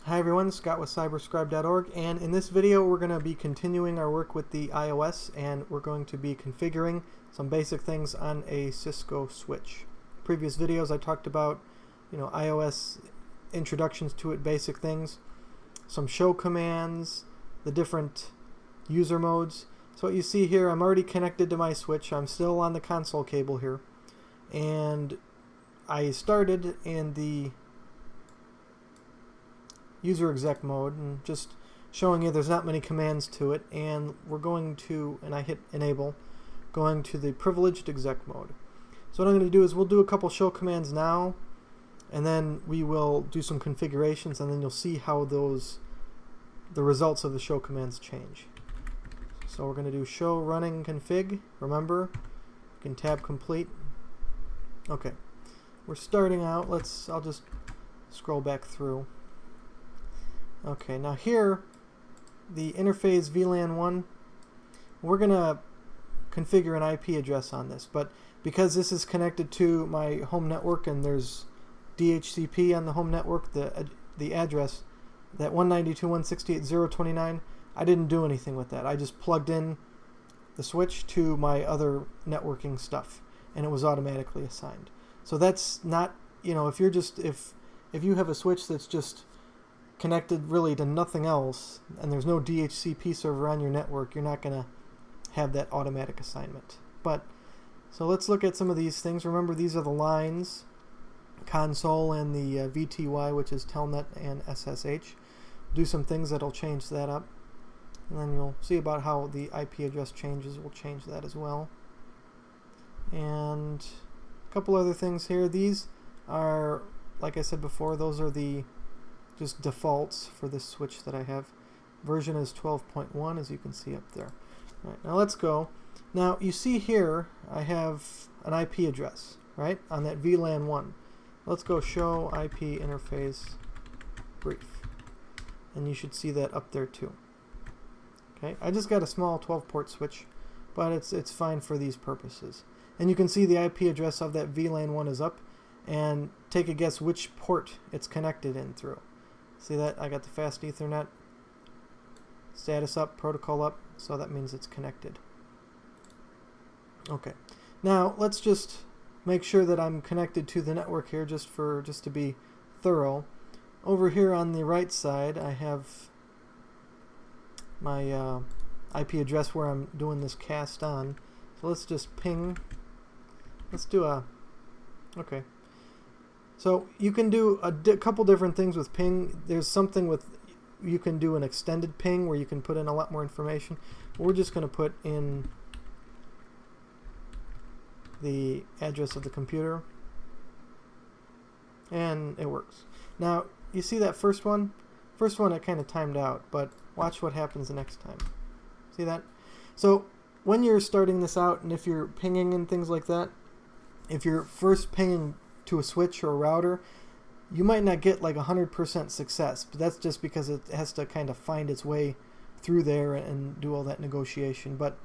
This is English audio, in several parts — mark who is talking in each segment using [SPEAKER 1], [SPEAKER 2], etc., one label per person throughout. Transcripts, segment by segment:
[SPEAKER 1] Hi everyone, Scott with CyberScribe.org, and in this video we're going to be continuing our work with the iOS, and we're going to be configuring some basic things on a Cisco switch. Previous videos I talked about, iOS introductions to it, basic things, some show commands, the different user modes. So what you see here, I'm already connected to my switch. I'm still on the console cable here, and I started in the user exec mode and just showing you there's not many commands to it, and we're going to, and I hit enable, going to the privileged exec mode. So what I'm going to do is we'll do a couple show commands now, and then we will do some configurations, and then you'll see how the results of the show commands change. So we're going to do show running config. Remember, you can tab complete. Okay, we're starting out. I'll just scroll back through. Okay, now here, the interface VLAN 1, we're going to configure an IP address on this, but because this is connected to my home network and there's DHCP on the home network, the address, that 192.168.0.29, I didn't do anything with that. I just plugged in the switch to my other networking stuff, and it was automatically assigned. So that's not, if you have a switch that's just connected really to nothing else, and there's no DHCP server on your network, you're not going to have that automatic assignment. So let's look at some of these things. Remember, these are the lines, console and the VTY, which is Telnet and SSH. Do some things that'll change that up, and then you'll see about how the IP address changes will change that as well. And a couple other things here. These are, like I said before, those are the just defaults for this switch that I have. Version is 12.1, as you can see up there. All right, now let's go. Now you see here I have an IP address, right, on that VLAN 1. Let's go show IP interface brief, and you should see that up there too. Okay, I just got a small 12-port switch, but it's fine for these purposes. And you can see the IP address of that VLAN 1 is up, and take a guess which port it's connected in through. See that? I got the fast Ethernet, status up, protocol up, so that means it's connected. Okay, now let's just make sure that I'm connected to the network here, just to be thorough. Over here on the right side, I have my IP address where I'm doing this cast on. So let's just ping. Let's do okay. So you can do a couple different things with ping. There's something with, you can do an extended ping where you can put in a lot more information. We're just going to put in the address of the computer, and it works. Now you see that first one it kind of timed out, but watch what happens the next time. See that? So when you're starting this out, and if you're pinging and things like that, if you're first pinging to a switch or a router, you might not get like 100% success, but that's just because it has to kind of find its way through there and do all that negotiation. But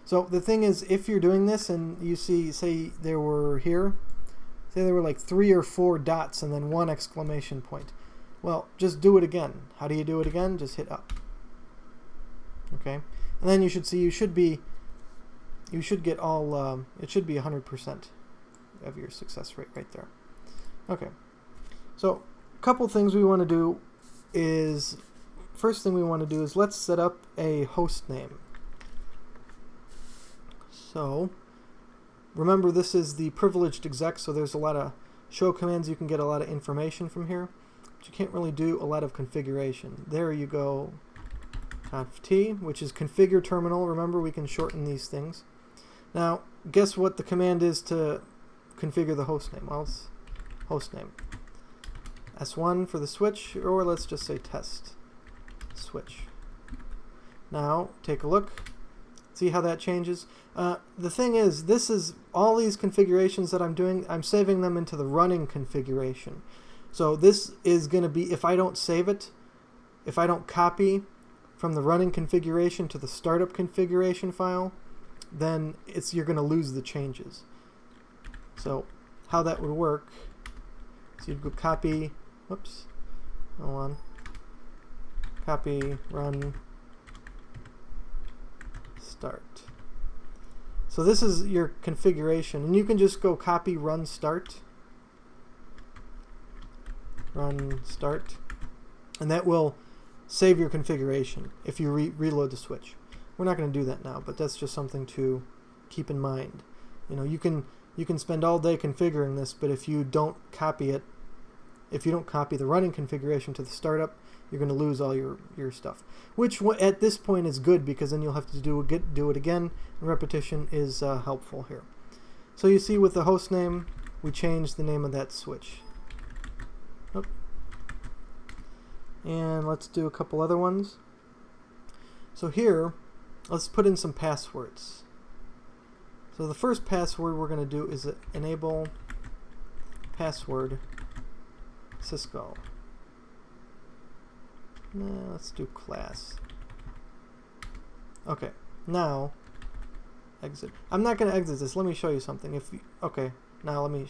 [SPEAKER 1] so the thing is, if you're doing this and you see, say there were like 3 or 4 dots and then 1 exclamation point, well, just do it again. How do you do it again? Just hit up. Okay, and then you should see, you should get all it should be 100% of your success rate right there. Okay, so a couple things we want to do is, first thing we want to do is let's set up a host name. So remember, this is the privileged exec, so there's a lot of show commands. You can get a lot of information from here, but you can't really do a lot of configuration. There you go, conf t, which is configure terminal. Remember, we can shorten these things. Now guess what the command is to configure the host name? Well, it's host name. S1 for the switch, or let's just say test switch. Now take a look. See how that changes? The thing is, this is all these configurations that I'm doing, I'm saving them into the running configuration. So this is going to be, if I don't save it, if I don't copy from the running configuration to the startup configuration file, then you're going to lose the changes. So how that would work, so you'd go copy, whoops, hold on, copy, run, start. So this is your configuration, and you can just go copy, run, start, and that will save your configuration if you reload the switch. We're not going to do that now, but that's just something to keep in mind. You know, you can spend all day configuring this, but if you don't copy it, if you don't copy the running configuration to the startup, you're going to lose all your stuff. Which at this point is good, because then you'll have to do it again, and repetition is helpful here. So you see with the host name, we changed the name of that switch. Oh. And let's do a couple other ones. So here, let's put in some passwords. So the first password we're going to do is enable password Cisco. Let's do class. Okay, now exit. I'm not going to exit this. Let me show you something. Okay, now let me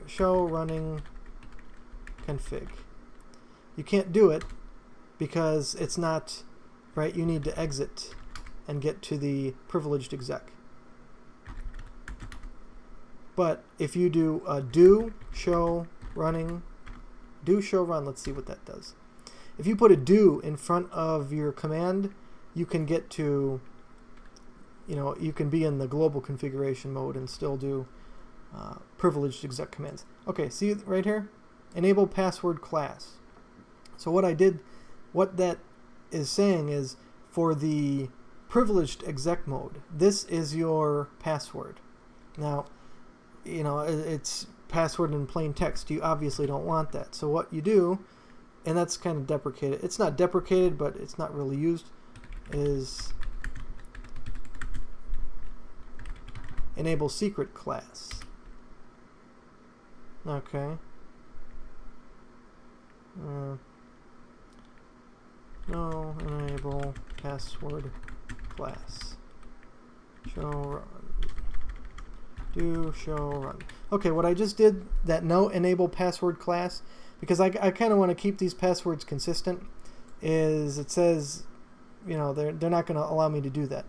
[SPEAKER 1] show running config. You can't do it because it's not right. You need to exit and get to the privileged exec. But if you do do show run, let's see what that does. If you put a do in front of your command, you can get to, you can be in the global configuration mode and still do privileged exec commands. Okay, see right here? Enable password class. So what that is saying is, for the privileged exec mode, this is your password. Now, it's password in plain text. You obviously don't want that. So what you do, and that's kind of deprecated. It's not deprecated, but it's not really used, is enable secret class. Okay. No, enable password class. Show run. Do show run. Okay, what I just did, that no enable password class, because I kind of want to keep these passwords consistent, is it says, they're not going to allow me to do that.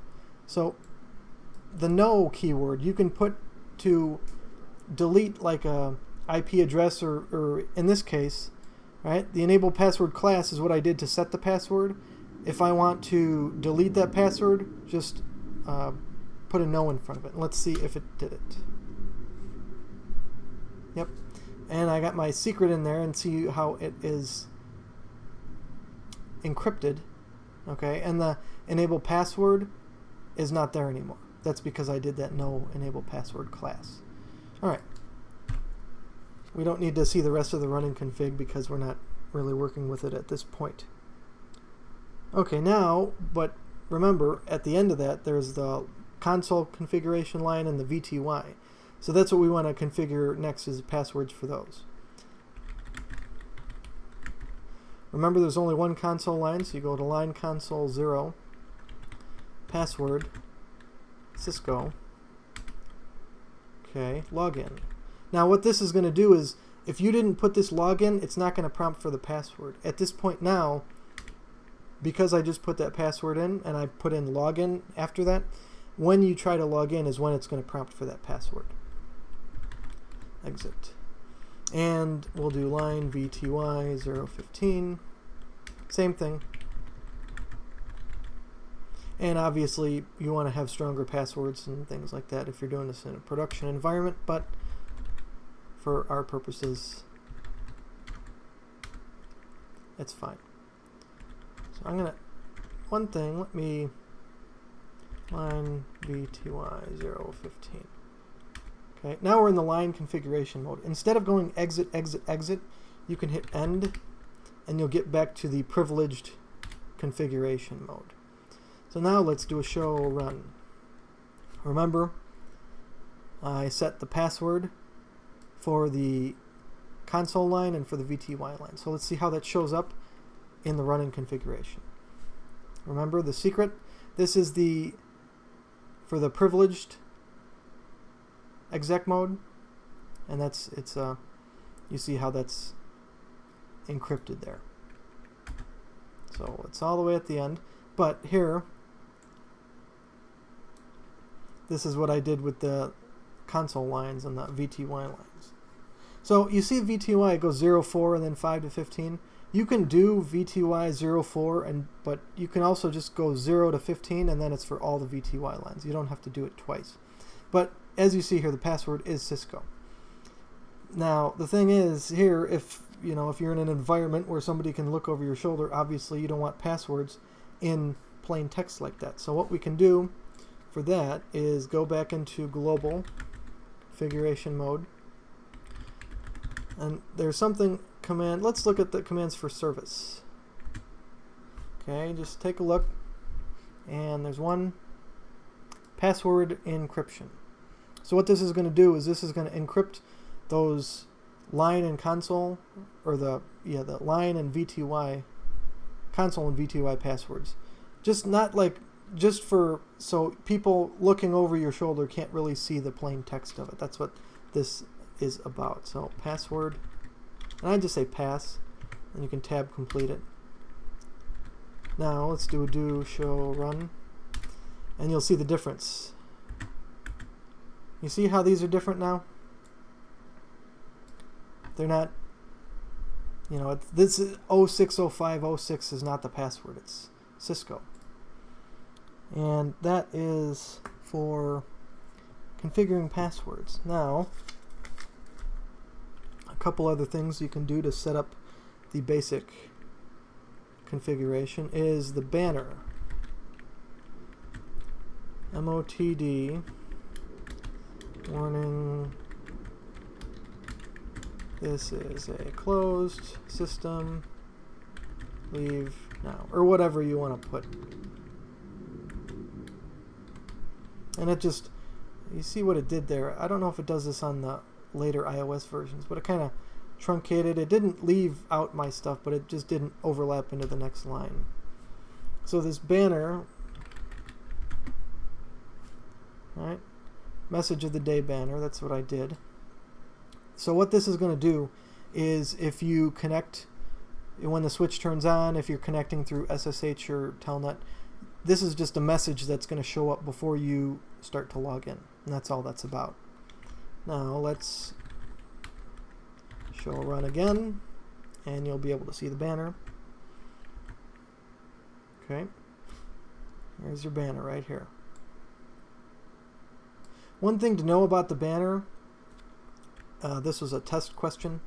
[SPEAKER 1] So the no keyword you can put to delete like a IP address, or in this case, right, the enable password class is what I did to set the password. If I want to delete that password, just put a no in front of it. Let's see if it did it. Yep. And I got my secret in there, and see how it is encrypted. Okay, and the enable password is not there anymore. That's because I did that no enable password class. Alright. We don't need to see the rest of the running config because we're not really working with it at this point. Okay, now, but remember, at the end of that, there's the console configuration line and the VTY. So that's what we want to configure next, is passwords for those. Remember, there's only one console line, so you go to line console 0, password, Cisco. Okay, login. Now what this is going to do is, if you didn't put this login, it's not going to prompt for the password. At this point now, because I just put that password in and I put in login after that, when you try to log in is when it's going to prompt for that password. Exit. And we'll do line VTY 015. Same thing. And obviously you want to have stronger passwords and things like that if you're doing this in a production environment, but for our purposes, it's fine. So I'm gonna, one thing, let me line VTY 015. Okay, now we're in the line configuration mode. Instead of going exit, exit, exit, you can hit end, and you'll get back to the privileged configuration mode. So now let's do a show run. Remember, I set the password for the console line and for the VTY line. So let's see how that shows up in the running configuration. Remember the secret? This is for the privileged exec mode, and you see how that's encrypted there. So it's all the way at the end. But here, this is what I did with the console lines and the VTY lines. So you see VTY goes 0, 4, and then 5 to 15. You can do VTY 0, 4, but you can also just go 0 to 15, and then it's for all the VTY lines. You don't have to do it twice. But as you see here, the password is Cisco. Now the thing is here, if you're in an environment where somebody can look over your shoulder, obviously you don't want passwords in plain text like that. So what we can do for that is go back into global configuration mode, and there's something command. Let's look at the commands for service. Okay, just take a look, and there's one, password encryption. So what this is going to do is this is going to encrypt those line and console, or the line and VTY, console and VTY passwords. Just so people looking over your shoulder can't really see the plain text of it. That's what this is about. So password, and I just say pass, and you can tab complete it. Now let's do show run, and you'll see the difference. You see how these are different now? They're not, this is 060506 is not the password, it's Cisco. And that is for configuring passwords. Now, a couple other things you can do to set up the basic configuration is the banner. MOTD, warning, this is a closed system, leave now, or whatever you want to put. And it just, you see what it did there. I don't know if it does this on the later iOS versions, but it kind of truncated. It didn't leave out my stuff, but it just didn't overlap into the next line. So this banner, right, message of the day banner, that's what I did. So what this is going to do is if you connect, when the switch turns on, if you're connecting through SSH or Telnet, this is just a message that's going to show up before you start to log in. And that's all that's about. Now let's show run again, and you'll be able to see the banner. Okay, there's your banner right here. One thing to know about the banner, this was a test question,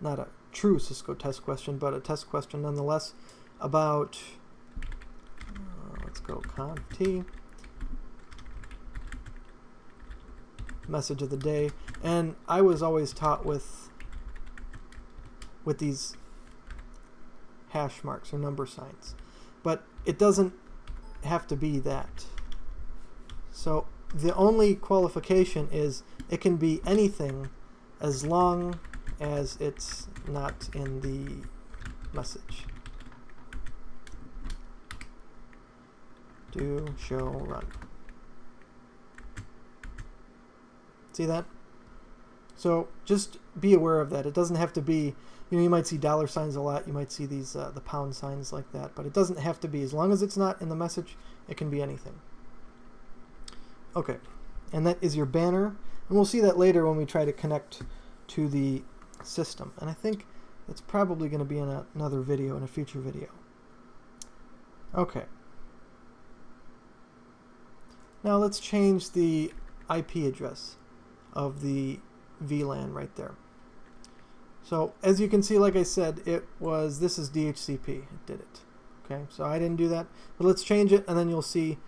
[SPEAKER 1] not a true Cisco test question, but a test question nonetheless, about let's go conft message of the day. And I was always taught with these hash marks or number signs, but it doesn't have to be that. So the only qualification is it can be anything as long as it's not in the message. Do show run. See that? So just be aware of that. It doesn't have to be, you might see dollar signs a lot. You might see these the pound signs like that, but it doesn't have to be. As long as it's not in the message, it can be anything. Okay, and that is your banner, and we'll see that later when we try to connect to the system. And I think it's probably going to be in another video, in a future video. Okay. Now let's change the IP address of the VLAN right there. So as you can see, like I said, this is DHCP. It did it. Okay, so I didn't do that, but let's change it, and then you'll see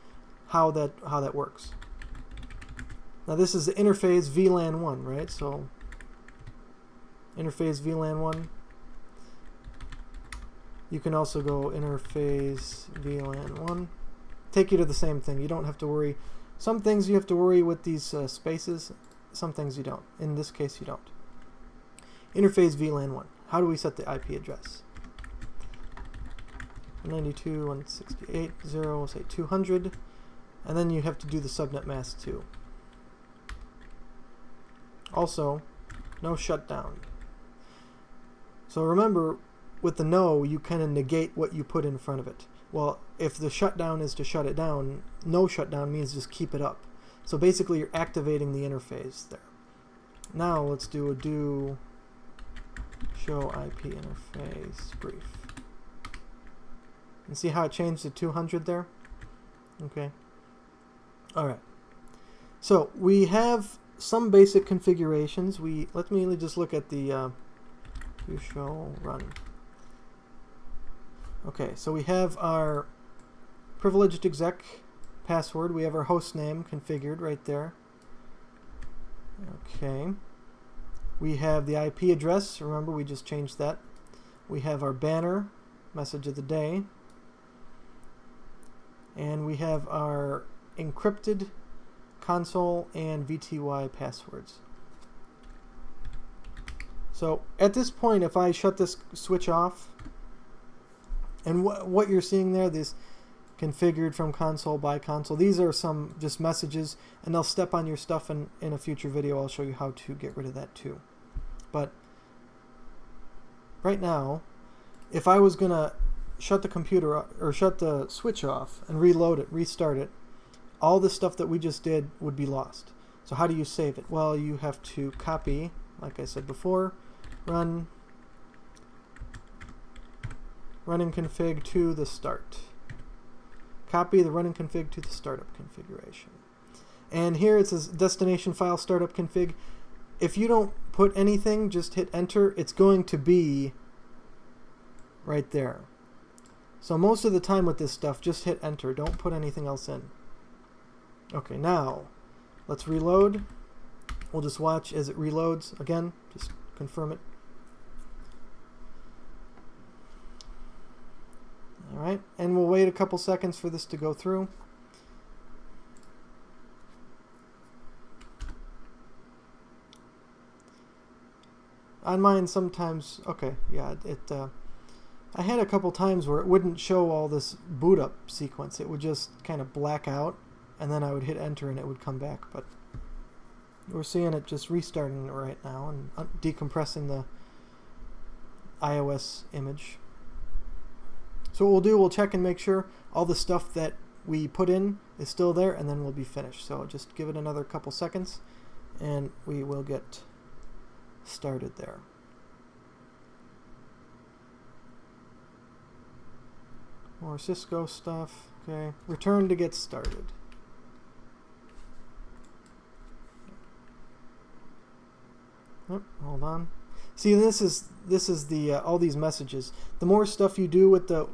[SPEAKER 1] how that works. Now this is the interface VLAN 1, right? So interface VLAN 1. You can also go interface VLAN 1. Take you to the same thing. You don't have to worry. Some things you have to worry with these spaces. Some things you don't. In this case, you don't. Interface VLAN 1. How do we set the IP address? 192.168.0, say 200, and then you have to do the subnet mask too. Also, no shutdown. So remember, with the no, you kind of negate what you put in front of it. Well, if the shutdown is to shut it down, no shutdown means just keep it up. So basically you're activating the interface there. Now let's do a show IP interface brief. And see how it changed to 200 there? Okay. Alright. So we have some basic configurations. Let me just look at the show run. Okay, so we have our privileged exec password. We have our host name configured right there. Okay. We have the IP address. Remember, we just changed that. We have our banner, message of the day. And we have our encrypted console and VTY passwords. So at this point, if I shut this switch off, and what you're seeing there, this configured from console by console, these are some just messages, and they'll step on your stuff in a future video. I'll show you how to get rid of that too. But right now, if I was gonna shut the computer or shut the switch off and reload it, restart it, all the stuff that we just did would be lost. So how do you save it? Well, you have to copy, like I said before, run running config to the start. Copy the running config to the startup configuration. And here it says destination file startup config. If you don't put anything, just hit enter, it's going to be right there. So most of the time with this stuff, just hit enter. Don't put anything else in. Okay, now let's reload. We'll just watch as it reloads. Again, just confirm it. Alright, and we'll wait a couple seconds for this to go through. On mine sometimes, okay, yeah, I had a couple times where it wouldn't show all this boot up sequence. It would just kind of black out, and then I would hit enter and it would come back. But we're seeing it just restarting right now and decompressing the iOS image. So what we'll do, we'll check and make sure all the stuff that we put in is still there, and then we'll be finished. So just give it another couple seconds and we will get started there. More Cisco stuff. Okay, return to get started. Oh, hold on. See, this is the all these messages. The more stuff you do with the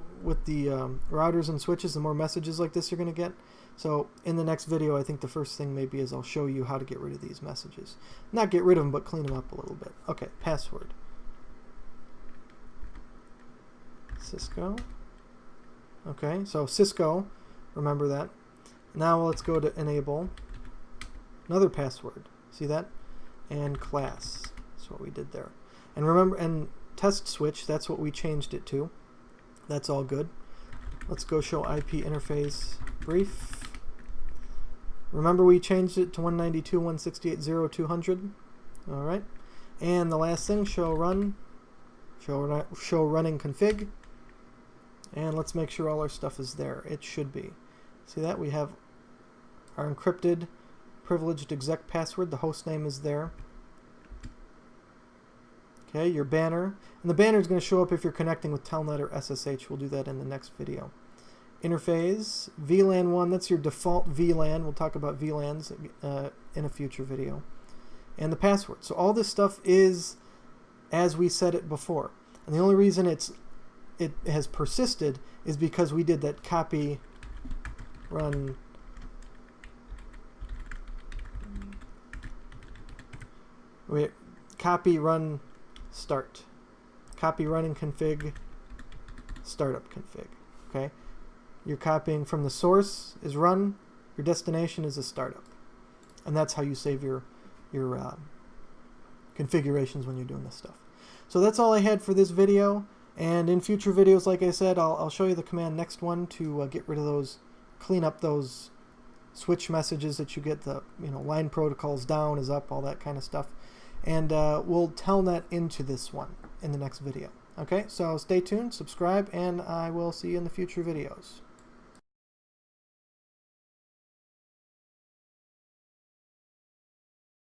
[SPEAKER 1] routers and switches, the more messages like this you're going to get. So in the next video, I think the first thing maybe is I'll show you how to get rid of these messages. Not get rid of them, but clean them up a little bit. Okay, password. Cisco. Okay, so Cisco, remember that. Now let's go to enable. Another password. See that? And class. That's what we did there. And remember, and test switch, that's what we changed it to. That's all good. Let's go show IP interface brief. Remember we changed it to 192.168.0.200. Alright. And the last thing, show running config. And let's make sure all our stuff is there. It should be. See that? We have our encrypted privileged exec password. The host name is there. Okay, your banner. And the banner is going to show up if you're connecting with Telnet or SSH. We'll do that in the next video. Interface, VLAN 1, that's your default VLAN. We'll talk about VLANs in a future video. And the password. So all this stuff is as we said it before. And the only reason it has persisted is because we did that copy run start. Copy running config startup config. Okay? You're copying from the source is run, your destination is a startup. And that's how you save your configurations when you're doing this stuff. So that's all I had for this video. And in future videos, like I said, I'll show you the command next one to get rid of those, clean up those switch messages that you get, the line protocols down is up, all that kind of stuff. And we'll telnet into this one in the next video. Okay, so stay tuned, subscribe, and I will see you in the future videos.